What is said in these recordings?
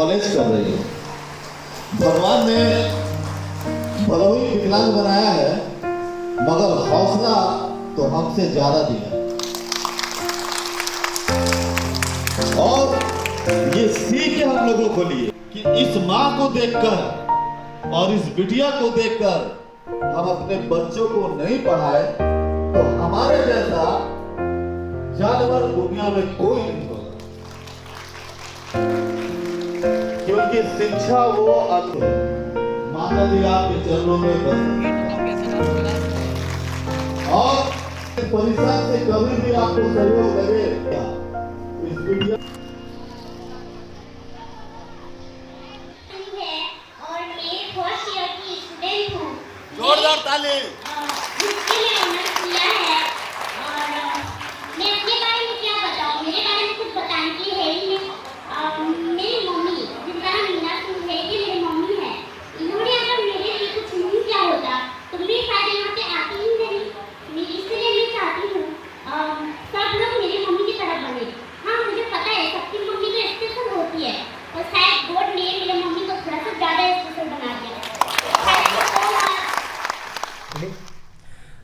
College कर रही हो। भगवान ने भले ही विकलांग बनाया है, मगर हौसला तो हमसे ज्यादा दिया। और ये सीख हम लोगों को लिए कि इस माँ को देखकर और इस बिटिया को देखकर हम अपने बच्चों को नहीं पढ़ाए तो हमारे जैसा जानवर दुनिया में कोई नहीं होगा। क्योंकि शिक्षा वो अर्थ है, माता जी आपके चरणों में बस और परिसर से कभी भी आपको सहयोग लगे इस वीडियो जोरदार ताली।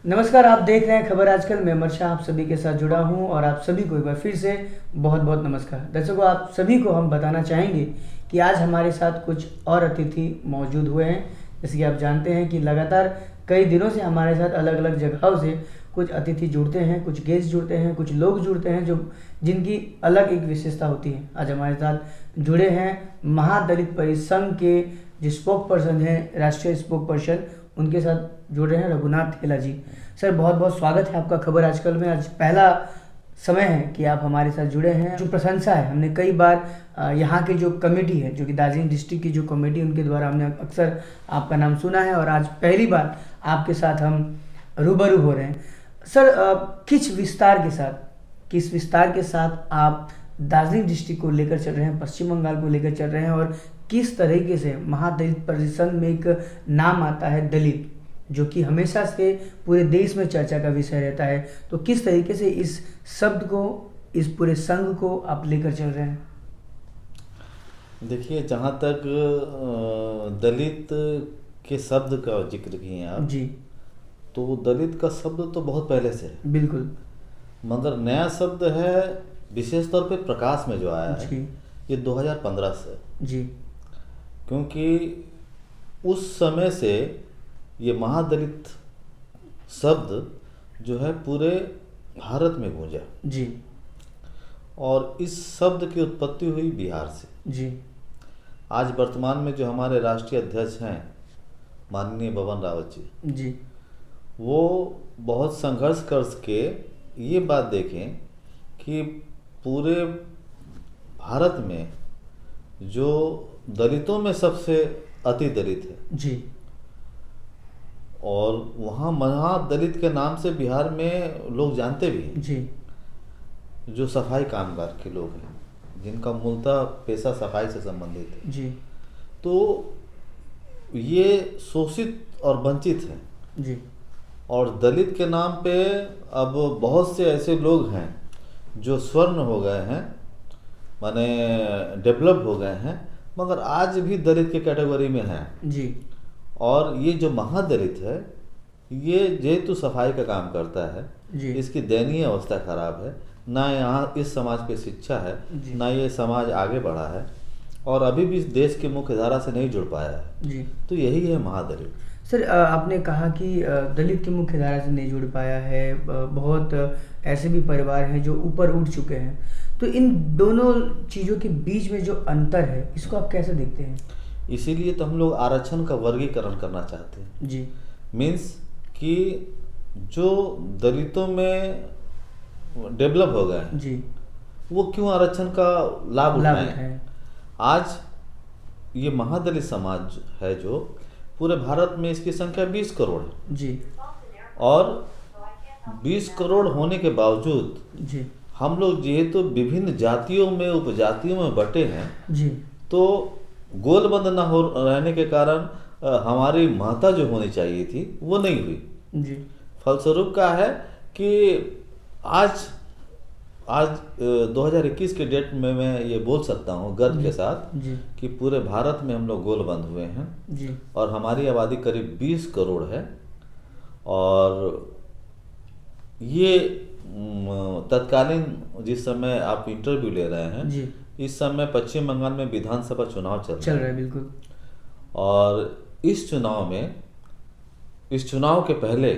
नमस्कार, आप देख रहे हैं खबर आजकल। मैं अमर आप सभी के साथ जुड़ा हूं और आप सभी को एक बार फिर से बहुत बहुत नमस्कार। दर्शकों, आप सभी को हम बताना चाहेंगे कि आज हमारे साथ कुछ और अतिथि मौजूद हुए हैं। जैसे कि आप जानते हैं कि लगातार कई दिनों से हमारे साथ अलग अलग जगहों से कुछ अतिथि जुड़ते हैं, कुछ गेस्ट जुड़ते हैं, कुछ लोग जुड़ते हैं जो जिनकी अलग एक विशेषता होती है। आज हमारे साथ जुड़े हैं महादलित परिसंघ के जो स्पोक पर्सन हैं, राष्ट्रीय स्पोक पर्सन, उनके साथ जुड़ रहे हैं रघुनाथ ठेला जी। सर, बहुत बहुत स्वागत है आपका खबर आजकल में। आज पहला समय है कि आप हमारे साथ जुड़े हैं। जो प्रशंसा है, हमने कई बार यहाँ की जो कमेटी है, जो कि दार्जिलिंग डिस्ट्रिक्ट की जो कमेटी, उनके द्वारा हमने अक्सर आपका नाम सुना है और आज पहली बार आपके साथ हम रूबरू हो रहे हैं। सर, किस विस्तार के साथ आप दार्जिलिंग डिस्ट्रिक्ट को लेकर चल रहे हैं, पश्चिम बंगाल को लेकर चल रहे हैं, और किस तरीके से महादलित परिसंघ में एक नाम आता है दलित, जो कि हमेशा से पूरे देश में चर्चा का विषय रहता है, तो किस तरीके से इस शब्द को, इस पूरे संघ को आप लेकर चल रहे हैं? देखिए, जहाँ तक दलित के शब्द का जिक्र किए आप जी, तो दलित का शब्द तो बहुत पहले से है, बिल्कुल, मगर नया शब्द है विशेष तौर पे प्रकाश में जो आया है ये 2015 से जी, क्योंकि उस समय से ये महादलित शब्द जो है पूरे भारत में गूंजा जी, और इस शब्द की उत्पत्ति हुई बिहार से जी। आज वर्तमान में जो हमारे राष्ट्रीय अध्यक्ष हैं माननीय बबन रावत जी, वो बहुत संघर्ष करके ये बात देखें कि पूरे भारत में जो दलितों में सबसे अति दलित है जी, और वहाँ महादलित के नाम से बिहार में लोग जानते भी हैं जी, जो सफाई कामगार के लोग हैं, जिनका मूलतः पेशा सफाई से संबंधित है जी, तो ये शोषित और वंचित हैं जी। और दलित के नाम पे अब बहुत से ऐसे लोग हैं जो स्वर्ण हो गए हैं, माने डेवलप हो गए हैं, मगर आज भी दलित के कैटेगरी में हैं जी। और ये जो महादलित है, ये जेहेतु सफाई का काम करता है जी, इसकी दयनीय अवस्था खराब है, ना यहाँ इस समाज पे शिक्षा है, ना ये समाज आगे बढ़ा है, और अभी भी देश के मुख्य धारा से नहीं जुड़ पाया है जी। तो यही है महादलित। सर, आपने कहा कि दलित की मुख्य धारा से नहीं जुड़ पाया है, बहुत ऐसे भी परिवार हैं जो ऊपर उठ चुके हैं, तो इन दोनों चीज़ों के बीच में जो अंतर है, इसको आप कैसे देखते हैं? इसीलिए तो हम लोग आरक्षण का वर्गीकरण करना चाहते हैं जी। मीन्स कि जो दलितों में डेवलप हो गए जी, वो क्यों आरक्षण का लाभ उठाएं? आज ये महादलित समाज है जो पूरे भारत में इसकी संख्या 20 करोड़ है जी, और 20 करोड़ होने के बावजूद जी, हम लोग जेहेतु विभिन्न जातियों में, उपजातियों में बटे हैं जी, तो गोलबंद न हो रहने के कारण हमारी महत्ता जो होनी चाहिए थी वो नहीं हुई जी। फलस्वरूप का है कि आज आज 2021 के डेट में मैं ये बोल सकता हूँ गर्व के साथ कि पूरे भारत में हम लोग गोलबंद हुए हैं जी। और हमारी आबादी करीब 20 करोड़ है। और ये तत्कालीन जिस समय आप इंटरव्यू ले रहे हैं जी। इस समय पश्चिम बंगाल में विधानसभा चुनाव चल रहा है बिल्कुल। और इस चुनाव के पहले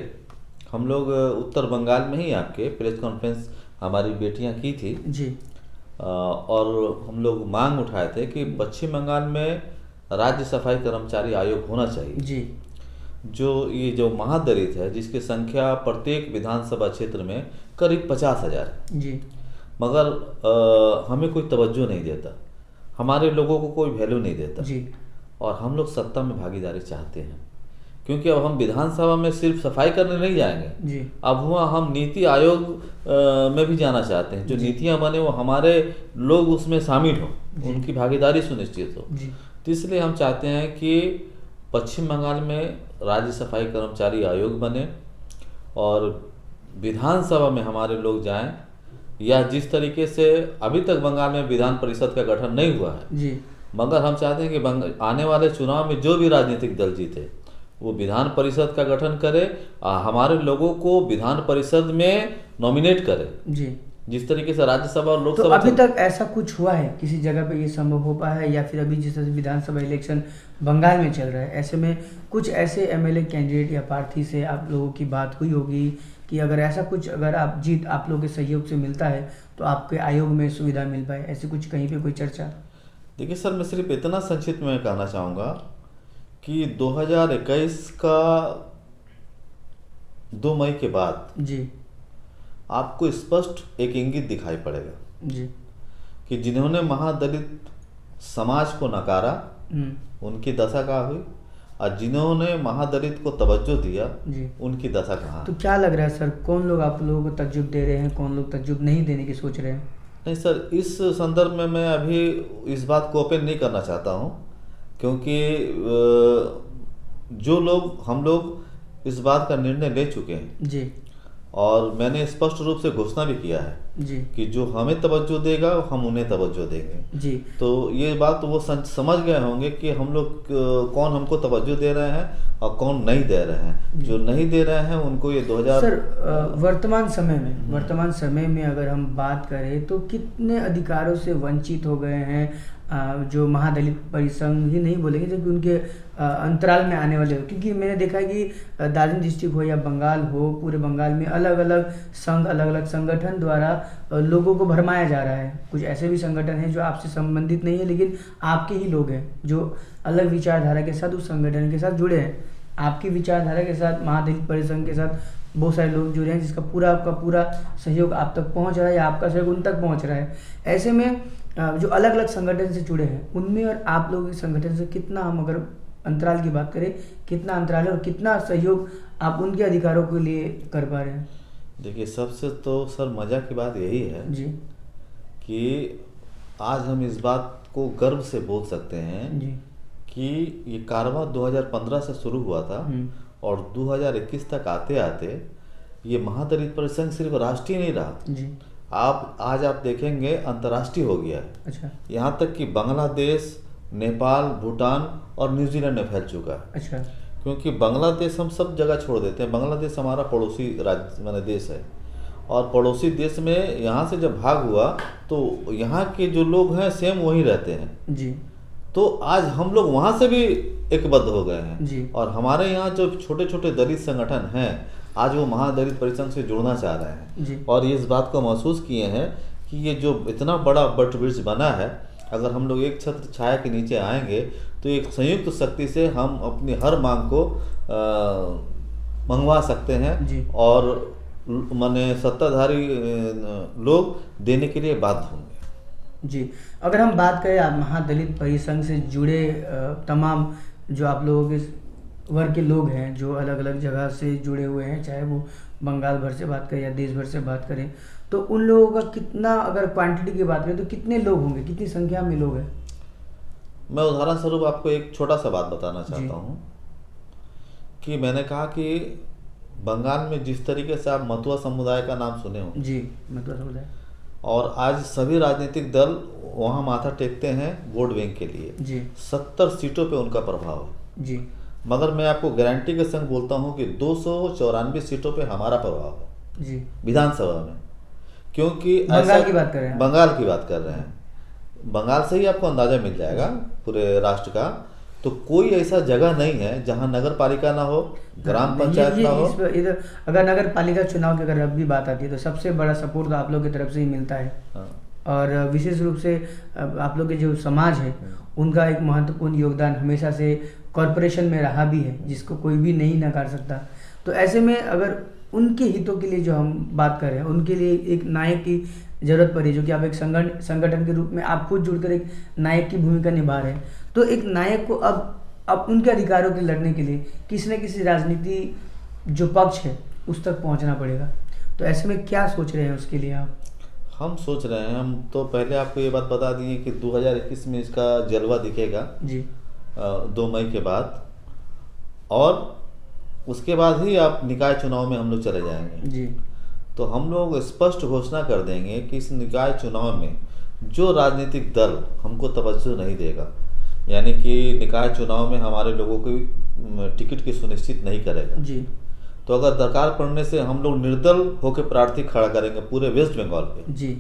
हम लोग उत्तर बंगाल में ही आपके प्रेस कॉन्फ्रेंस हमारी बेटियां की थी जी। और हम लोग मांग उठाए थे कि पश्चिम बंगाल में राज्य सफाई कर्मचारी आयोग होना चाहिए जी। जो महादलित है जिसकी संख्या प्रत्येक विधानसभा क्षेत्र में करीब 50,000 जी। मगर हमें कोई तवज्जो नहीं देता, हमारे लोगों को कोई वैल्यू नहीं देता जी। और हम लोग सत्ता में भागीदारी चाहते हैं, क्योंकि अब हम विधानसभा में सिर्फ सफाई करने नहीं जाएंगे जी। अब हुआ हम नीति आयोग में भी जाना चाहते हैं, जो नीतियां बने वो हमारे लोग उसमें शामिल हो, उनकी भागीदारी सुनिश्चित हो। तो इसलिए हम चाहते हैं कि पश्चिम बंगाल में राज्य सफाई कर्मचारी आयोग बने और विधानसभा में हमारे लोग जाएं, या जिस तरीके से अभी तक बंगाल में विधान परिषद का गठन नहीं हुआ है जी। मगर हम चाहते हैं कि आने वाले चुनाव में जो भी राजनीतिक दल जीते वो विधान परिषद का गठन करे, हमारे लोगों को विधान परिषद में नॉमिनेट करे जी। जिस तरीके से राज्यसभा और लोकसभा। तो अभी तक ऐसा कुछ हुआ है किसी जगह पे ये संभव हो पाया है, या फिर अभी जिस तरह से विधानसभा इलेक्शन बंगाल में चल रहा है ऐसे में कुछ ऐसे एमएलए कैंडिडेट या प्रार्थी से आप लोगों की बात हुई होगी कि अगर ऐसा कुछ अगर आप लोगों के सहयोग से मिलता है तो आपके आयोग में सुविधा मिल पाए, ऐसी कुछ कहीं पे कोई चर्चा? देखिए सर, मैं सिर्फ इतना संक्षिप्त में कहना चाहूँगा कि 2021 का 2 मई के बाद जी आपको स्पष्ट एक इंगित दिखाई पड़ेगा जी कि जिन्होंने महादलित समाज को नकारा उनकी दशा क्या हुई, और जिन्होंने महादलित को तवज्जो दिया जी उनकी दशा कहाँ। तो क्या लग रहा है सर, कौन लोग आप लोगों को तवज्जो दे रहे हैं, कौन लोग तवज्जो नहीं देने की सोच रहे हैं? नहीं सर, इस संदर्भ में मैं अभी इस बात को ओपन नहीं करना चाहता हूँ, क्योंकि हम लोग इस बात का निर्णय ले चुके हैं जी। और मैंने स्पष्ट रूप से घोषणा भी किया है जी कि जो हमें तवज्जो देगा हम उन्हें तवज्जो देंगे जी। तो ये बात वो समझ गए होंगे कि हम लोग कौन हमको तवज्जो दे रहे हैं और कौन नहीं दे रहे हैं। जो नहीं दे रहे हैं उनको ये 2000 सर वर्तमान समय में अगर हम बात करें तो कितने अधिकारों से वंचित हो गए हैं जो महादलित परिसंघ ही नहीं बोलेंगे, जबकि उनके अंतराल में आने वाले हो, क्योंकि मैंने देखा है कि दार्जिलिंग डिस्ट्रिक्ट हो या बंगाल हो, पूरे बंगाल में अलग अलग संगठन द्वारा लोगों को भरमाया जा रहा है। कुछ ऐसे भी संगठन हैं जो आपसे संबंधित नहीं है लेकिन आपके ही लोग हैं जो अलग विचारधारा के साथ उस संगठन के साथ जुड़े हैं। आपकी विचारधारा के साथ महादलित परिसंघ के साथ बहुत सारे लोग जुड़े हैं जिसका आपका पूरा सहयोग आप तक पहुंच रहा है या आपका सहयोग उन तक पहुंच रहा है। ऐसे में जो अलग अलग संगठन से जुड़े हैं उनमें और आप लोग इस संगठन से कितना, हम अगर अंतराल की बात करें, कितना अंतराल है और कितना सहयोग आप उनके अधिकारों के लिए कर पा रहे हैं? देखिए, सबसे तो सर मजा की बात यही है जी कि आज हम इस बात को गर्व से बोल सकते हैं जी कि ये कारवां 2015 से शुरू हुआ था और 2021 तक आते आते ये महादलित परिसंघ सिर्फ राष्ट्रीय नहीं रहा जी। आज आप देखेंगे अंतर्राष्ट्रीय हो गया है। अच्छा। यहाँ तक कि बांग्लादेश, नेपाल, भूटान और न्यूजीलैंड में फैल चुका है। अच्छा। क्योंकि बांग्लादेश हम सब जगह छोड़ देते हैं, बांग्लादेश हमारा पड़ोसी राज्य माने देश है, और पड़ोसी देश में यहाँ से जब भाग हुआ तो यहाँ के जो लोग हैं सेम वहीं रहते हैं जी। तो आज हम लोग वहाँ से भी एकबद्ध हो गए हैं जी। और हमारे यहाँ जो छोटे छोटे दलित संगठन हैं आज वो महादलित परिसंघ से जुड़ना चाह रहे हैं जी। और ये इस बात को महसूस किए हैं कि ये जो इतना बड़ा बट ब्रिज बना है, अगर हम लोग एक छत्र छाया के नीचे आएंगे तो एक संयुक्त शक्ति से हम अपनी हर मांग को मंगवा सकते हैं जी। और माने सत्ताधारी लोग देने के लिए बाध्य होंगे जी। अगर हम बात करें आप महादलित परिसंघ से जुड़े तमाम जो आप लोगों के वर्ग के लोग हैं जो अलग अलग जगह से जुड़े हुए हैं, चाहे वो बंगाल भर से बात करें या देश भर से बात करें, तो उन लोगों का कितना, अगर क्वांटिटी की बात करें तो कितने लोग होंगे, कितनी संख्या में लोग हैं? मैं उदाहरण स्वरूप आपको एक छोटा सा बात बताना चाहता हूँ कि मैंने कहा कि बंगाल में जिस तरीके से आप मतुआ समुदाय का नाम सुने हो जी, मतुआ समुदाय, और आज सभी राजनीतिक दल वहाँ माथा टेकते हैं वोट बैंक के लिए जी। 70 सीटों पे उनका प्रभाव है जी। मगर मैं आपको गारंटी के संग बोलता हूँ कि 294 सीटों पे हमारा प्रभाव है जी विधानसभा में, क्योंकि बंगाल की बात कर रहे हैं, बंगाल की बात कर रहे हैं, बंगाल से ही आपको अंदाजा मिल जाएगा पूरे राष्ट्र का। तो कोई ऐसा जगह नहीं है जहां नगर पालिका ना हो, ग्राम पंचायत ना हो। इधर अगर नगर पालिका चुनाव की अगर अब भी बात आती है तो सबसे बड़ा सपोर्ट तो आप लोग की तरफ से ही मिलता है और विशेष रूप से आप लोग के जो समाज है उनका एक महत्वपूर्ण योगदान हमेशा से कॉरपोरेशन में रहा भी है, जिसको कोई भी नहीं नकार सकता। तो ऐसे में अगर उनके हितों के लिए जो हम बात कर रहे हैं, उनके लिए एक नायक की जरूरत पड़ी, जो कि आप एक संगठन के रूप में आप खुद जुड़कर एक नायक की भूमिका निभा रहे हैं। तो एक नायक को अब उनके अधिकारों के लड़ने के लिए किसी न किसी राजनीति जो पक्ष है उस तक पहुंचना पड़ेगा। तो ऐसे में क्या सोच रहे हैं उसके लिए आप? हम सोच रहे हैं, हम तो पहले आपको ये बात बता दिए कि 2021 में इसका जलवा दिखेगा जी 2 मई के बाद, और उसके बाद ही आप निकाय चुनाव में हम लोग चले जाएंगे जी। तो हम लोग स्पष्ट घोषणा कर देंगे कि इस निकाय चुनाव में जो राजनीतिक दल हमको तवज्जो नहीं देगा, यानी कि निकाय चुनाव में हमारे लोगों की टिकट की सुनिश्चित नहीं करेगा जी, तो अगर दरकार पड़ने से हम लोग निर्दल होकर प्रार्थी खड़ा करेंगे पूरे वेस्ट बंगाल पे जी,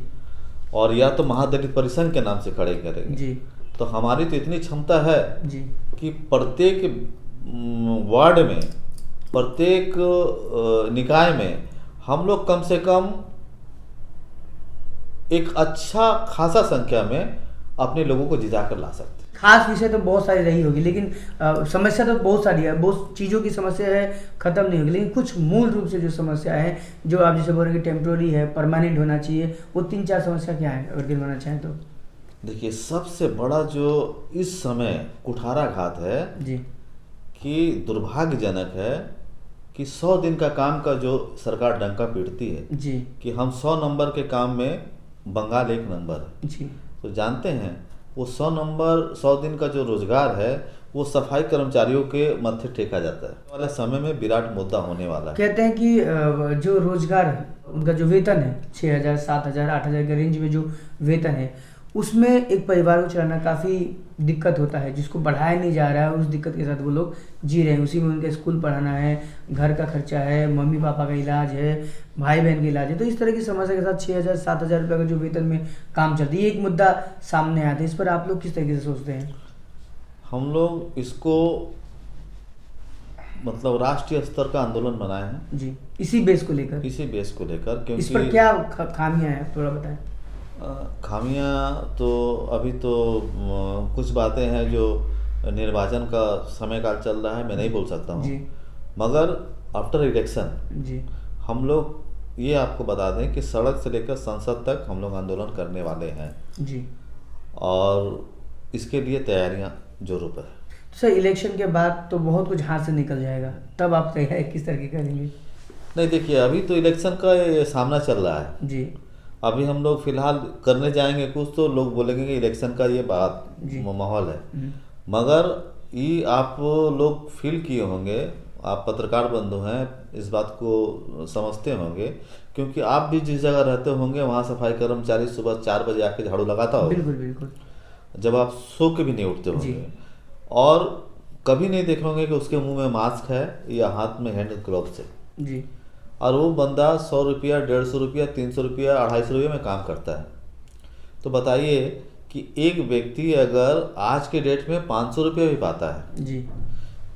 और या तो महादलित परिसंघ के नाम से खड़े करेंगे जी। तो हमारी तो इतनी क्षमता है जी कि प्रत्येक वार्ड में, प्रत्येक निकाय में हम लोग कम से कम एक अच्छा खासा संख्या में अपने लोगों को जिता कर ला सकते। खास विषय तो बहुत सारी रही होगी, लेकिन समस्या तो बहुत सारी है, बहुत चीज़ों की समस्या है, ख़त्म नहीं होगी, लेकिन कुछ मूल रूप से जो समस्या है, जो आप जैसे बोल रहे हैं कि टेम्प्रोरी है, परमानेंट होना चाहिए, वो 3-4 समस्या क्या है अगर गिनवाना चाहें तो? देखिए, सबसे बड़ा जो इस समय कुठाराघात है जी, कि दुर्भाग्यजनक है कि 100 दिन का काम का जो सरकार डंका पीटती है जी, कि हम 100 नंबर के काम में बंगाल 1 नंबर है जी। तो जानते हैं वो 100 नंबर 100 दिन का जो रोजगार है वो सफाई कर्मचारियों के मत्थे टेका जाता है। वाले समय में विराट मुद्दा होने वाला है। कहते हैं कि जो रोजगार है उनका जो वेतन है 6,000, 7,000, 8,000 के रेंज में जो वेतन है उसमें एक परिवार को चलाना काफ़ी दिक्कत होता है, जिसको बढ़ाया नहीं जा रहा है, उस दिक्कत के साथ वो लोग जी रहे हैं। उसी में उनका स्कूल पढ़ाना है, घर का खर्चा है, मम्मी पापा का इलाज है, भाई बहन का इलाज है। तो इस तरह की समस्या के साथ 6,000, 7,000 रुपये का जो वेतन में काम चलती है, ये एक मुद्दा सामने आता है। इस पर आप लोग किस तरीके से सोचते हैं? हम लोग इसको मतलब राष्ट्रीय स्तर का आंदोलन बनाए हैं जी, इसी बेस को लेकर, क्योंकि इस पर क्या खामियां हैं थोड़ा बताएं। खामियां तो अभी तो कुछ बातें हैं जो निर्वाचन का समय काल चल रहा है, मैं नहीं बोल सकता हूँ, मगर आफ्टर इलेक्शन जी हम लोग ये आपको बता दें कि सड़क से लेकर संसद तक हम लोग आंदोलन करने वाले हैं जी, और इसके लिए तैयारियां जोरों पर है। सर, इलेक्शन के बाद तो बहुत कुछ हाथ से निकल जाएगा, तब आप तैयारी किस तरह की करेंगे? नहीं, देखिए, अभी तो इलेक्शन का सामना चल रहा है जी। अभी हम लोग फिलहाल करने जाएंगे कुछ, तो लोग बोलेंगे कि इलेक्शन का ये बात माहौल है, मगर ये आप लोग फील किए होंगे, आप पत्रकार बंधु हैं, इस बात को समझते होंगे, क्योंकि आप भी जिस जगह रहते होंगे वहाँ सफाई कर्मचारी सुबह 4 बजे आके झाड़ू लगाता होगा, बिल्कुल बिल्कुल, जब आप सो के भी नहीं उठते होंगे, और कभी नहीं देखे होंगे कि उसके मुंह में मास्क है या हाथ में हैंड ग्लोव्स है जी, और वो बंदा 100 रुपया, 150 रुपया, 300 रुपया, 250 रुपये में काम करता है। तो बताइए कि एक व्यक्ति अगर आज के डेट में 500 रुपया भी पाता है जी,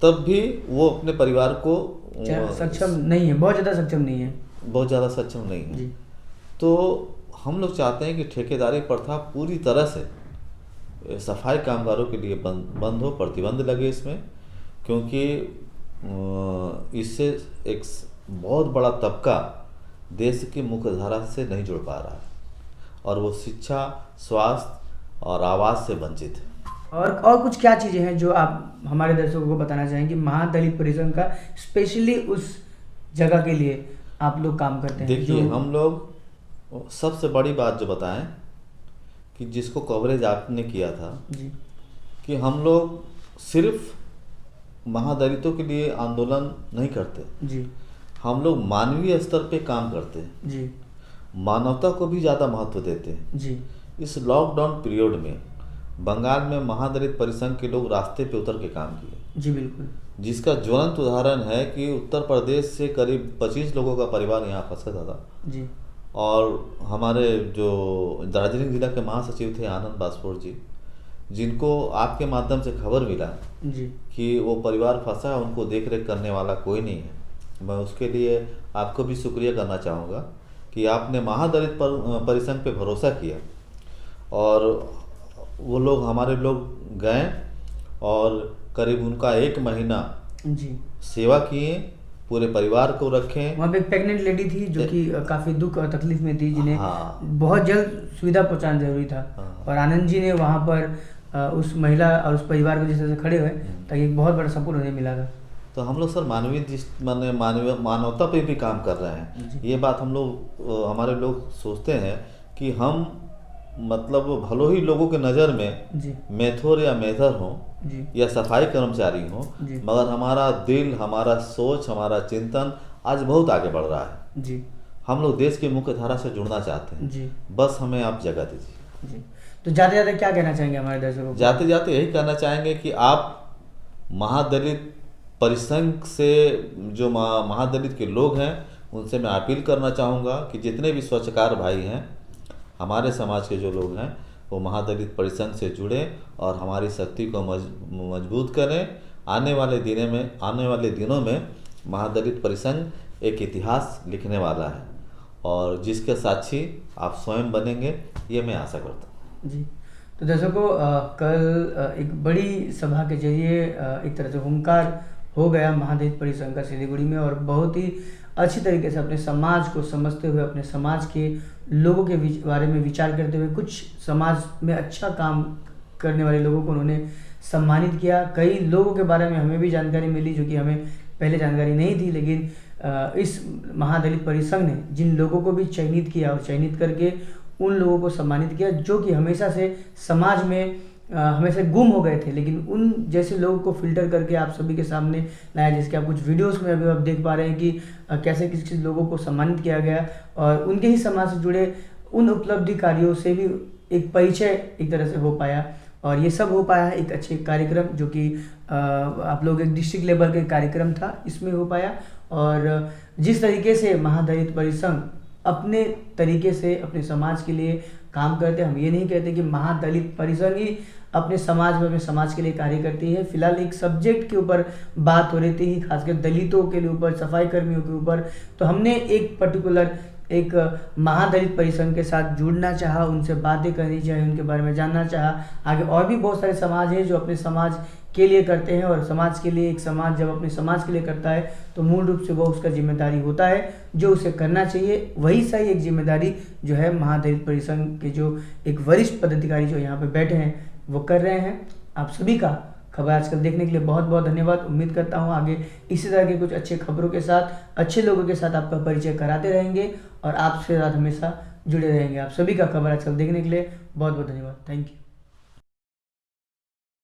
तब भी वो अपने परिवार को सक्षम नहीं है, बहुत ज़्यादा सक्षम नहीं है जी। तो हम लोग चाहते हैं कि ठेकेदारी प्रथा पूरी तरह से सफाई कामगारों के लिए बंद हो, प्रतिबंध लगे इसमें, क्योंकि इससे एक बहुत बड़ा तबका देश की मुख्य धारा से नहीं जुड़ पा रहा है, और वो शिक्षा, स्वास्थ्य और आवास से वंचित है। और कुछ क्या चीज़ें हैं जो आप हमारे दर्शकों को बताना चाहेंगे महादलित परिसंघ का स्पेशली उस जगह के लिए आप लोग काम करते हैं? देखिए, हम लोग सबसे बड़ी बात जो बताएं कि जिसको कवरेज आपने किया था जी, कि हम लोग सिर्फ महादलितों के लिए आंदोलन नहीं करते जी, हम लोग मानवीय स्तर पे काम करते हैं जी। मानवता को भी ज़्यादा महत्व देते हैं जी। इस लॉकडाउन पीरियड में बंगाल में महादलित परिसंघ के लोग रास्ते पे उतर के काम किए। जी बिल्कुल। जिसका ज्वलंत उदाहरण है कि उत्तर प्रदेश से करीब 25 लोगों का परिवार यहाँ फंसा था जी। और हमारे जो दार्जिलिंग जिला के महासचिव थे आनंद बासपोर जी, जिनको आपके माध्यम से खबर मिला जी कि वो परिवार फंसा है, उनको देख रेख करने वाला कोई नहीं है। मैं उसके लिए आपको भी शुक्रिया करना चाहूँगा कि आपने महादलित परिसंघ पे भरोसा किया और वो लोग हमारे लोग गए और करीब उनका 1 महीना जी सेवा किए, पूरे परिवार को रखें। वहाँ पे एक प्रेग्नेंट लेडी थी जो कि काफ़ी दुख और तकलीफ में थी, जिन्हें बहुत जल्द सुविधा पहुँचाना जरूरी था। और आनंद जी ने वहाँ पर उस महिला और उस परिवार को जिस तरह से खड़े हुए ताकि एक बहुत बड़ा सपोर्ट उन्हें मिला था। तो हम लोग सर मानवता पे भी काम कर रहे हैं। ये बात हम लोग हमारे लोग सोचते हैं कि हम मतलब भलो ही लोगों के नज़र में मेथोर या मेथर हो या सफाई कर्मचारी हो, मगर हमारा दिल, हमारा सोच, हमारा चिंतन आज बहुत आगे बढ़ रहा है जी। हम लोग देश की मुख्य धारा से जुड़ना चाहते हैं जी। बस हमें आप जगह दीजिए जी। तो जाते जाते क्या कहना चाहेंगे हमारे दर्शकों को? जाते जाते यही कहना चाहेंगे कि आप महादलित परिसंघ से जो महादलित के लोग हैं उनसे मैं अपील करना चाहूँगा कि जितने भी स्वच्छकार भाई हैं, हमारे समाज के जो लोग हैं, वो महादलित परिसंघ से जुड़े और हमारी शक्ति को मजबूत करें। आने वाले दिनों में महादलित परिसंघ एक इतिहास लिखने वाला है और जिसके साक्षी आप स्वयं बनेंगे, ये मैं आशा करता हूँ जी। तो दर्शकों, कल एक बड़ी सभा के जरिए एक तरह से हुंकार हो गया महादलित परिसंघ का सिलीगुड़ी में और बहुत ही अच्छी तरीके से अपने समाज को समझते हुए, अपने समाज के लोगों के बारे में विचार करते हुए, कुछ समाज में अच्छा काम करने वाले लोगों को उन्होंने सम्मानित किया। कई लोगों के बारे में हमें भी जानकारी मिली जो कि हमें पहले जानकारी नहीं थी, लेकिन इस महादलित परिसंघ ने जिन लोगों को भी चयनित किया और चयनित करके उन लोगों को सम्मानित किया जो कि हमेशा से समाज में हमेशा गुम हो गए थे, लेकिन उन जैसे लोगों को फिल्टर करके आप सभी के सामने लाया। जिसके आप कुछ वीडियोस में अभी आप देख पा रहे हैं कि कैसे किस किस लोगों को सम्मानित किया गया और उनके ही समाज से जुड़े उन उपलब्धिकारियों से भी एक परिचय एक तरह से हो पाया। और ये सब हो पाया है एक अच्छे कार्यक्रम जो कि आप लोग एक डिस्ट्रिक्ट लेवल का कार्यक्रम था, इसमें हो पाया। और जिस तरीके से महादलित परिसंघ अपने तरीके से अपने समाज के लिए काम करते हैं, हम ये नहीं कहते कि महादलित परिसंघ ही अपने समाज में अपने समाज के लिए कार्य करती है। फिलहाल एक सब्जेक्ट के ऊपर बात हो रही थी, खासकर दलितों के ऊपर, सफाई कर्मियों के ऊपर, तो हमने एक पर्टिकुलर एक महादलित परिसंघ के साथ जुड़ना चाहा, उनसे बातें करनी चाहिए, उनके बारे में जानना चाहा। आगे और भी बहुत सारे समाज हैं जो अपने समाज के लिए करते हैं और समाज के लिए, एक समाज जब अपने समाज के लिए करता है तो मूल रूप से वो उसका जिम्मेदारी होता है जो उसे करना चाहिए। वही सही एक जिम्मेदारी जो है महादलित परिसंघ के जो एक वरिष्ठ पदाधिकारी जो यहाँ पे बैठे हैं वो कर रहे हैं। आप सभी का खबर आजकल देखने के लिए बहुत बहुत धन्यवाद। उम्मीद करता हूँ आगे इसी तरह के कुछ अच्छे खबरों के साथ, अच्छे लोगों के साथ आपका परिचय कराते रहेंगे और आपसे साथ हमेशा जुड़े रहेंगे। आप सभी का खबर आजकल देखने के लिए बहुत बहुत धन्यवाद। Thank you.